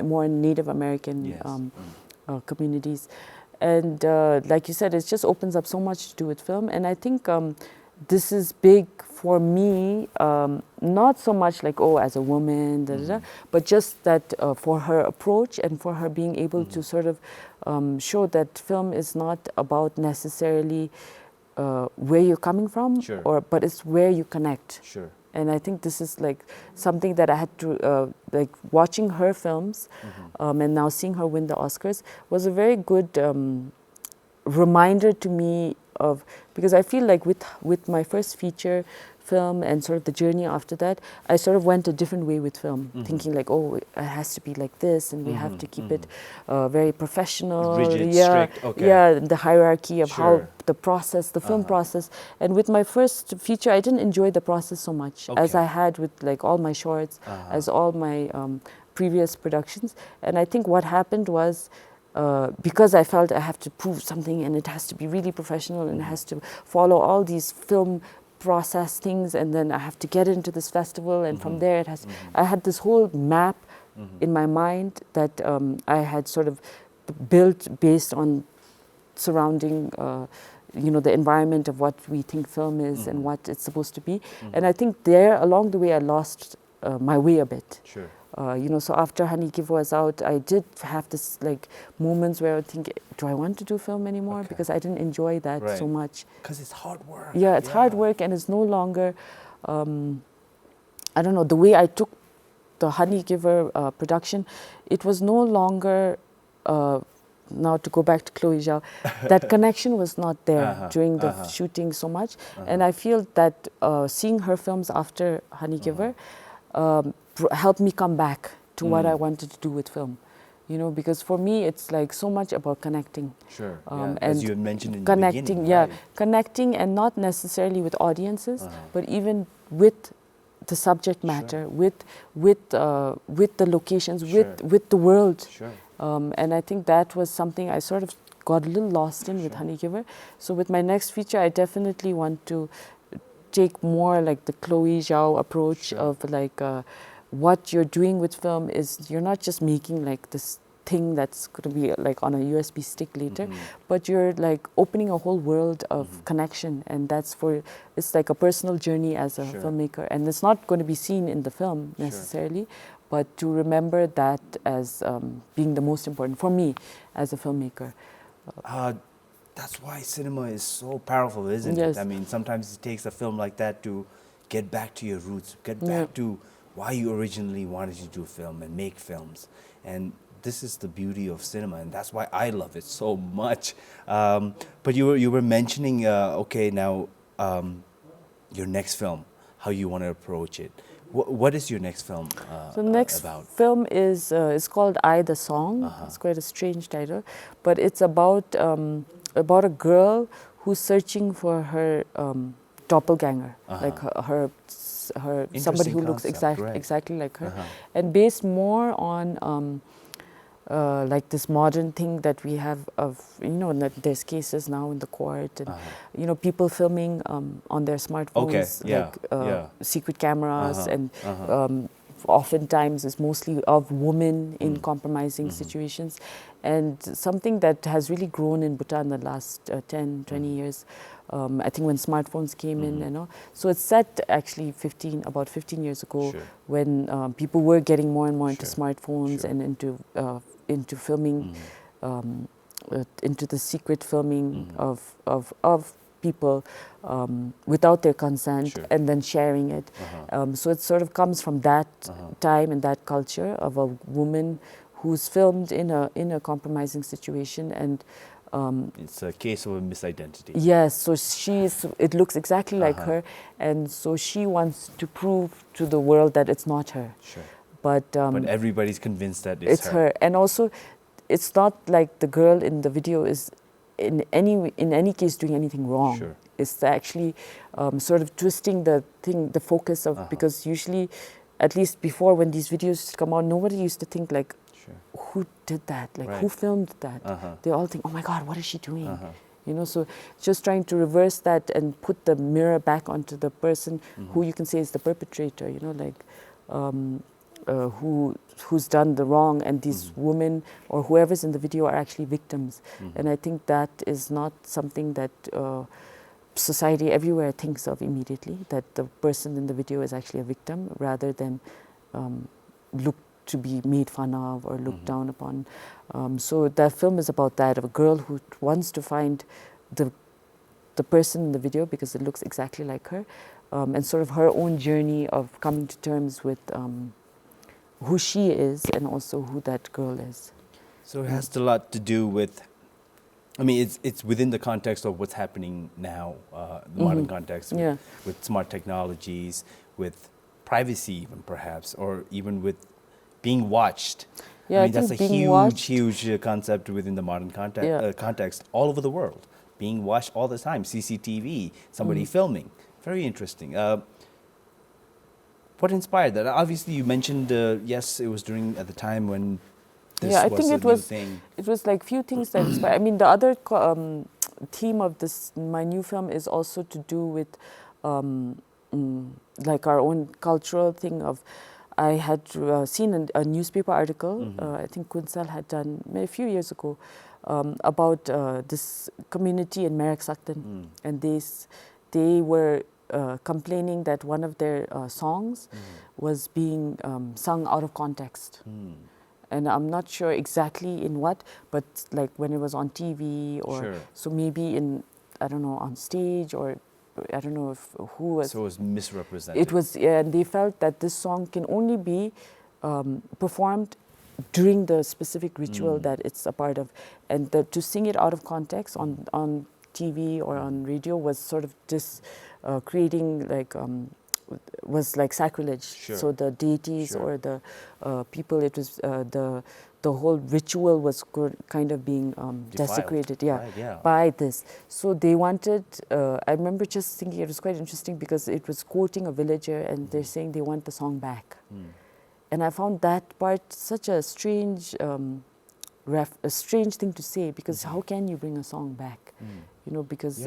more in Native American communities, and like you said, it just opens up so much to do with film. And I think this is big for me, not so much like, as a woman, but just that for her approach and for her being able to sort of show that film is not about necessarily where you're coming from, but it's where you connect. Sure. And I think this is like something that I had to, like watching her films and now seeing her win the Oscars was a very good reminder to me of, because I feel like with my first feature film and sort of the journey after that, I sort of went a different way with film, thinking like, it has to be like this, and we have to keep it very professional, rigid, strict. Okay. The hierarchy of how the process, the film process. And with my first feature, I didn't enjoy the process so much as I had with like all my shorts, as all my previous productions. And I think what happened was, because I felt I have to prove something and it has to be really professional and it has to follow all these film process things, and then I have to get into this festival, and from there it has. I had this whole map in my mind that I had sort of built based on surrounding, the environment of what we think film is and what it's supposed to be. And I think there along the way I lost my way a bit. Sure. So after Honey Give was out, I did have this like moments where I think, do I want to do film anymore? Because I didn't enjoy that so much. Because it's hard work. Yeah, it's hard work, and it's no longer, I don't know, the way I took the Honey Giver production, it was no longer, now to go back to Chloe Zhao, that connection was not there during the shooting so much. And I feel that seeing her films after Honey Giver, helped me come back to what I wanted to do with film, because for me it's like so much about connecting. Sure. And as you had mentioned in connecting, the beginning. Connecting, and not necessarily with audiences, but even with the subject matter, with the locations, with the world. Sure. And I think that was something I sort of got a little lost in with Honey Giver. So with my next feature, I definitely want to take more like the Chloe Zhao approach of like what you're doing with film is you're not just making like this thing that's going to be like on a USB stick later, but you're like opening a whole world of connection, and it's like a personal journey as a filmmaker, and it's not going to be seen in the film necessarily, but to remember that as being the most important for me as a filmmaker. That's why cinema is so powerful, isn't it? I mean, sometimes it takes a film like that to get back to your roots, get back to why you originally wanted to do film and make films. And this is the beauty of cinema, and that's why I love it so much. But you were mentioning, okay, now your next film, how you want to approach it. What is your next film So the next about? film is it's called I the Song. It's quite a strange title, but it's about a girl who's searching for her doppelganger, like her somebody who looks concept, exactly like her, and based more on like this modern thing that we have of, you know, that there's cases now in the court and, you know, people filming on their smartphones, secret cameras, and oftentimes it's mostly of women in compromising situations. And something that has really grown in Bhutan the last 10, 20 years, I think when smartphones came in, you know. So it's set actually about 15 years ago, when people were getting more and more into smartphones and into filming, into the secret filming of people without their consent, and then sharing it. So it sort of comes from that time and that culture of a woman who's filmed in a compromising situation, and it's a case of a misidentity. Yes, so it looks exactly like her, and so she wants to prove to the world that it's not her. But everybody's convinced that it's her. And also, it's not like the girl in the video is in any case doing anything wrong. It's actually sort of twisting the focus of, because usually, at least before, when these videos come out, nobody used to think like, who did that? Like, who filmed that? They all think, oh my God, what is she doing? You know, so just trying to reverse that and put the mirror back onto the person who you can say is the perpetrator, you know, like who's done the wrong, and these women or whoever's in the video are actually victims. And I think that is not something that society everywhere thinks of immediately, that the person in the video is actually a victim rather than looked to be made fun of or looked down upon. So that film is about that, of a girl who wants to find the person in the video because it looks exactly like her, and sort of her own journey of coming to terms with who she is and also who that girl is. So it has a lot to do with, I mean, it's within the context of what's happening now, the modern context, with smart technologies, with privacy even perhaps, or even with being watched. Yeah, I mean, that's a huge concept within the modern context all over the world. Being watched all the time, CCTV, somebody filming. Very interesting. What inspired that? Obviously, you mentioned, yes, it was at the time when this I was think a new thing. It was like few things that inspired. I mean, the other theme of my new film is also to do with like our own cultural thing of, I had seen a newspaper article, I think Kunsal had done a few years ago, about this community in Merak-Saktan, and they were complaining that one of their songs was being sung out of context. And I'm not sure exactly in what, but like when it was on TV or so maybe in, I don't know, on stage, or I don't know who was. So it was misrepresented. It was, and they felt that this song can only be performed during the specific ritual that it's a part of, and to sing it out of context on TV or on radio was sort of creating like was like sacrilege. So the deities or the people, it was the whole ritual was kind of being desecrated, by this. So they wanted, I remember just thinking it was quite interesting because it was quoting a villager and they're saying they want the song back. And I found that part such a strange, a strange thing to say, because how can you bring a song back? You know, because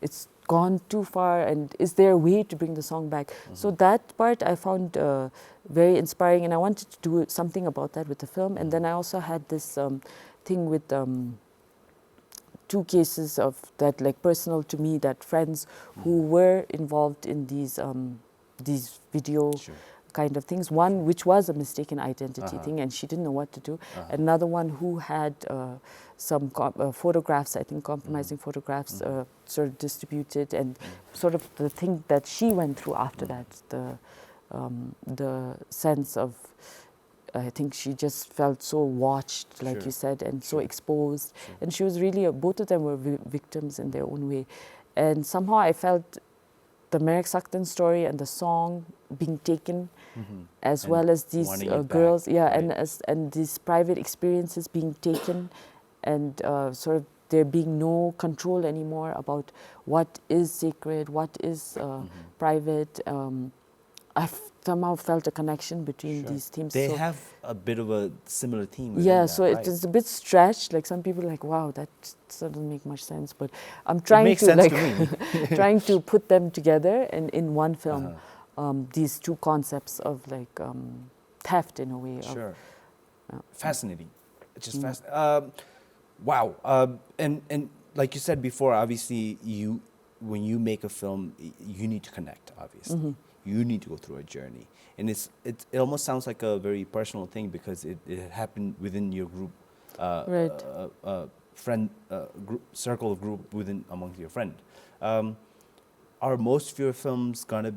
it's gone too far, and is there a way to bring the song back? So that part I found very inspiring, and I wanted to do something about that with the film. And then I also had this thing with two cases of that, like personal to me, that friends who were involved in these video kind of things. One which was a mistaken identity thing, and she didn't know what to do. Another one who had some photographs, I think compromising photographs, sort of distributed, and sort of the thing that she went through after that, the sense of I think she just felt so watched, like Sure. you said, and so Sure. exposed. Sure. And she was really, both of them were victims in their own way. And somehow I felt the Merrick Suckton story and the song being taken, as And well as these wanting it girls, back, yeah, right. and these private experiences being taken, and sort of there being no control anymore about what is sacred, what is private. I somehow felt a connection between Sure. these themes. They So have a bit of a similar theme within yeah, that, so right? it is a bit stretched. Like some people are like, wow, that doesn't make much sense. But I'm It trying makes to sense like to me. trying to put them together and in one film. Uh-huh. These two concepts of like theft in a way. Sure. Of, Fascinating. It's just fascinating. Wow. And like you said before, obviously, when you make a film, you need to connect. Obviously, you need to go through a journey, and it almost sounds like a very personal thing because it happened within your group, Right. friend group circle of group within amongst your friend. Are most of your films gonna,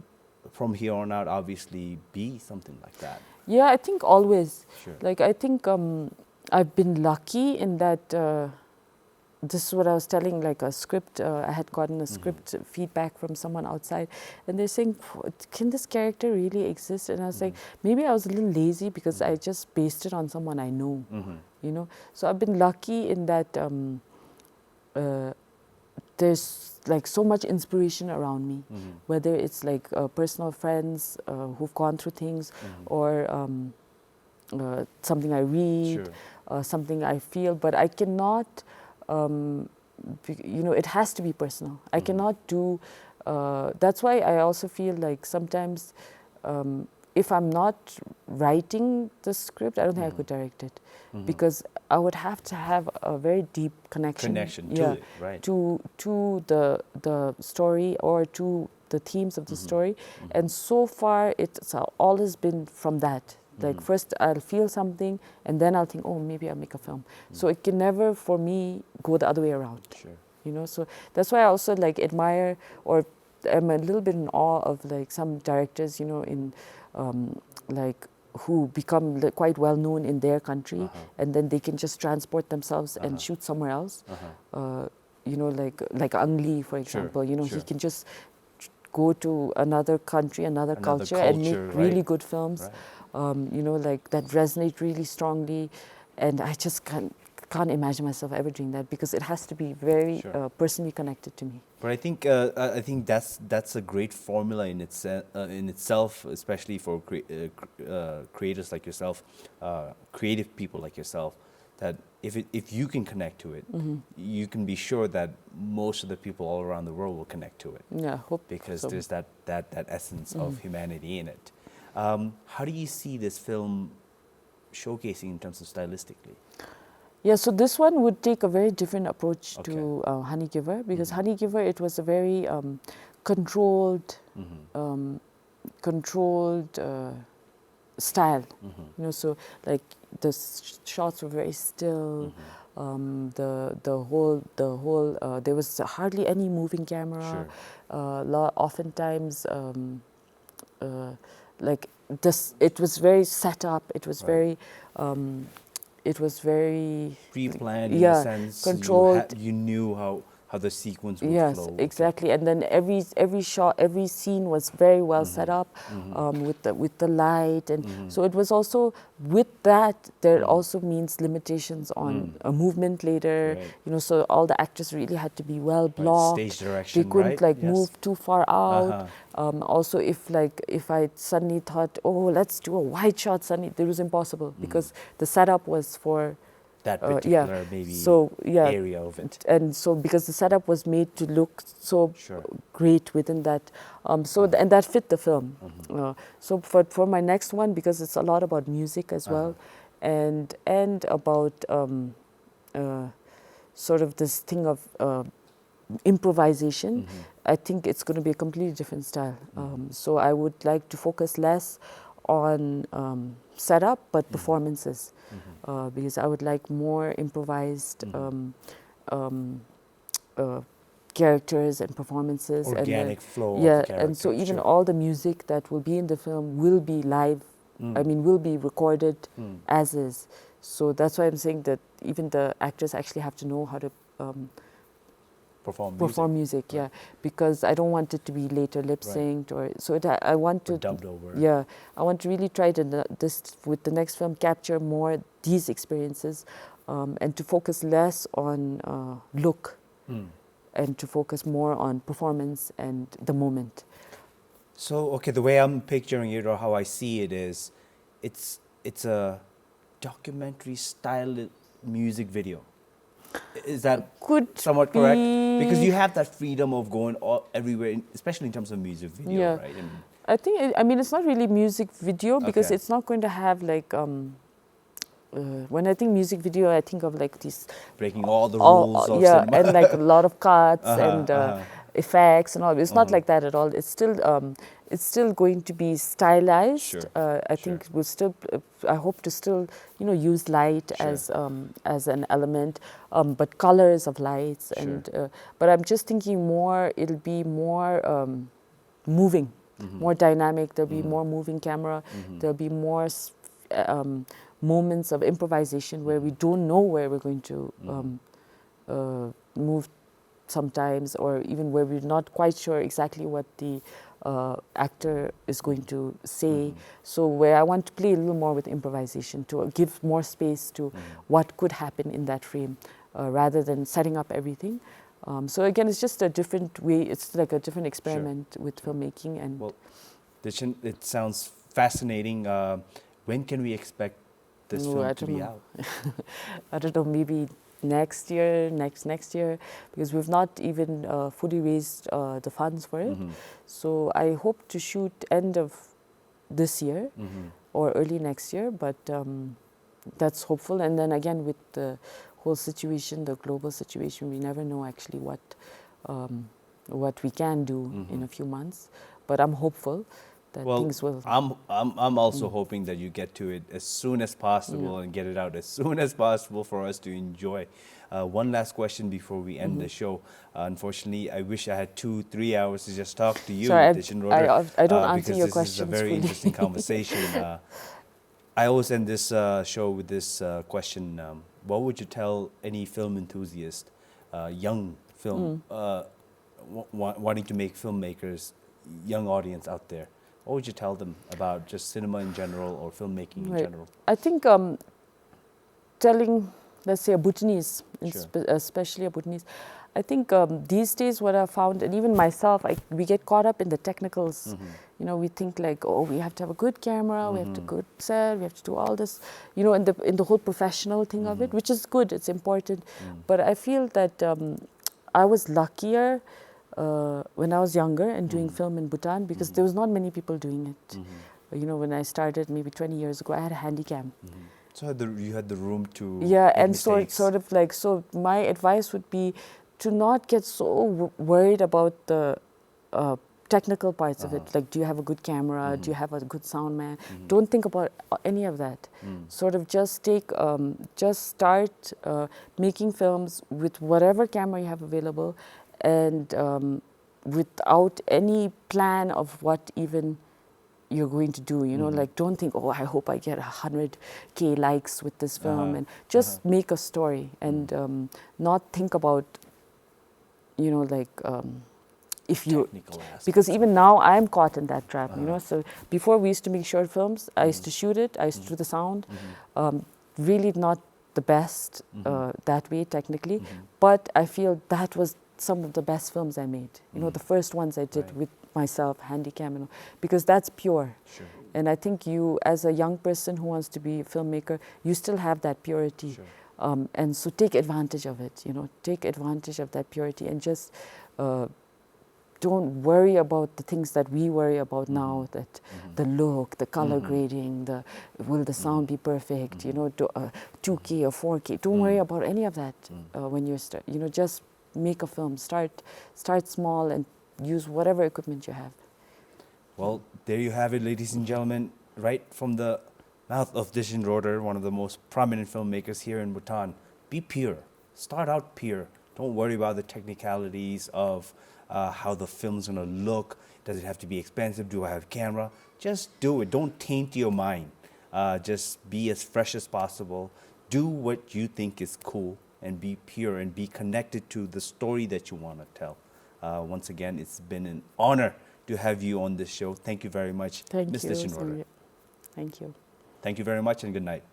from here on out, obviously be something like that? Yeah, I think always. Sure. Like I think I've been lucky in that. This is what I was telling, like a script, I had gotten a script feedback from someone outside, and they're saying, can this character really exist? And I was like, maybe I was a little lazy because I just based it on someone I know, you know. So I've been lucky in that there's like so much inspiration around me, whether it's like personal friends who've gone through things, or something I read, Sure. something I feel, but I cannot, you know, it has to be personal. I cannot do, that's why I also feel like sometimes if I'm not writing the script, I don't think I could direct it, because I would have to have a very deep connection To it, right? to the story or to the themes of the story. And so far it's always been from that. Like first I'll feel something and then I'll think, oh, maybe I'll make a film. So it can never for me go the other way around. Sure. You know, so that's why I also like admire, or I'm a little bit in awe of like some directors, you know, in like who become quite well known in their country, and then they can just transport themselves and shoot somewhere else. You know, like Ang Lee, for example. You know, he can just go to another country, another culture, and make really good films. Right. You know, like that resonate really strongly, and I just can't imagine myself ever doing that because it has to be very personally connected to me. But I think that's a great formula in itself, especially for creators like yourself, creative people like yourself. That if you can connect to it, you can be sure that most of the people all around the world will connect to it. Yeah, hope because so. there's that essence of humanity in it. How do you see this film showcasing in terms of stylistically? Yeah, so this one would take a very different approach to Honey Giver, because Honey Giver, it was a very controlled, style. You know, so like the shots were very still. The whole there was hardly any moving camera. Oftentimes, like this, it was very set up. It was very. It was very pre-planned in a sense. controlled. You knew how the sequence would Yes, flow. exactly. And then every shot, every scene was very well set up with the light, and so it was also with that there also means limitations on a movement later. Right. You know, so all the actors really had to be well blocked. Stage direction, they couldn't like Yes. move too far out. Also, if I suddenly thought, oh, let's do a wide shot, suddenly it was impossible because the setup was for that particular maybe area of it. And so because the setup was made to look so great within that, and that fit the film. So for my next one, because it's a lot about music as well, and about sort of this thing of improvisation, I think it's going to be a completely different style. So I would like to focus less on setup but performances, because I would like more improvised characters and performances. Organic flow. Yeah, of the and so even all the music that will be in the film will be live I mean, will be recorded as is. So that's why I'm saying that even the actors actually have to know how to perform music, Right. yeah, because I don't want it to be later lip synced or so. I want to dubbed over. Yeah, I want to really try to with the next film capture more these experiences, and to focus less on look, and to focus more on performance and the moment. So, okay, the way I'm picturing it or how I see it is, it's a documentary style music video. Is that Could somewhat correct? Because be- you have that freedom of going everywhere, especially in terms of music video, Yeah. right? I think I mean it's not really music video because Okay. it's not going to have like when I think music video, I think of like these Breaking all the rules of yeah, cinema. and like a lot of cuts Uh-huh, and uh-huh. effects and all. It's not like that at all. It's still going to be stylized. Sure, I sure. think we'll still. I hope to still, use light Sure. as an element, but colors of lights Sure. and. But I'm just thinking more. It'll be more moving, more dynamic. There'll be more moving camera. There'll be more moments of improvisation where we don't know where we're going to move sometimes, or even where we're not quite sure exactly what the actor is going to say. So where I want to play a little more with improvisation to give more space to what could happen in that frame, rather than setting up everything. So again, it's just a different way. It's like a different experiment with filmmaking. And Well, Dechen, it sounds fascinating. When can we expect this No, film I to don't be know. out? I don't know, maybe next year, next year, because we've not even fully raised the funds for it. So I hope to shoot end of this year or early next year, but that's hopeful. And then again, with the whole situation, the global situation, we never know actually what we can do in a few months. But I'm hopeful that Well, things will. I'm also hoping that you get to it as soon as possible and get it out as soon as possible for us to enjoy. One last question before we end the show. Unfortunately, I wish I had 2-3 hours to just talk to you, Sorry, Dechen Roder, I don't answer because your this is a questions very fully. interesting conversation. I always end this show with this question. What would you tell any film enthusiast, young film, wanting to make filmmakers, young audience out there? What would you tell them about just cinema in general or filmmaking in general? I think telling, let's say, a Bhutanese, Sure. especially a Bhutanese, I think these days what I've found, and even myself, we get caught up in the technicals. We think like, oh, we have to have a good camera, we have to good set, we have to do all this, in the whole professional thing of it, which is good, it's important. But I feel that I was luckier when I was younger and doing film in Bhutan, because there was not many people doing it. When I started maybe 20 years ago, I had a handycam. So you had the room to Yeah, make and mistakes. sort of like, so my advice would be to not get so worried about the technical parts of it. Like, do you have a good camera? Do you have a good sound man? Don't think about any of that. Sort of just start making films with whatever camera you have available, and without any plan of what even you're going to do, like, don't think, oh, I hope I get 100K likes with this film, and just make a story, and not think about, if you, Technical aspects. because even now I'm caught in that trap, so before we used to make short films, I used to shoot it, I used to do the sound, really not the best that way technically, but I feel that was some of the best films I made, the first ones I did with myself, handycam, because that's pure. Sure. And I think you, as a young person who wants to be a filmmaker, you still have that purity. Sure. And so take advantage of it, take advantage of that purity, and just don't worry about the things that we worry about now, that the look, the color grading, will the sound be perfect, 2K or 4K. Don't worry about any of that when you're just make a film. Start small and use whatever equipment you have. Well, there you have it, ladies and gentlemen, right from the mouth of Dechen Roder, one of the most prominent filmmakers here in Bhutan. Be pure. Start out pure. Don't worry about the technicalities of how the film's going to look. Does it have to be expensive? Do I have camera? Just do it. Don't taint your mind. Just be as fresh as possible. Do what you think is cool and be pure and be connected to the story that you want to tell. Once again, it's been an honor to have you on this show. Thank you very much, Thank Ms. you. Dechen Roder. Thank you. Thank you very much and good night.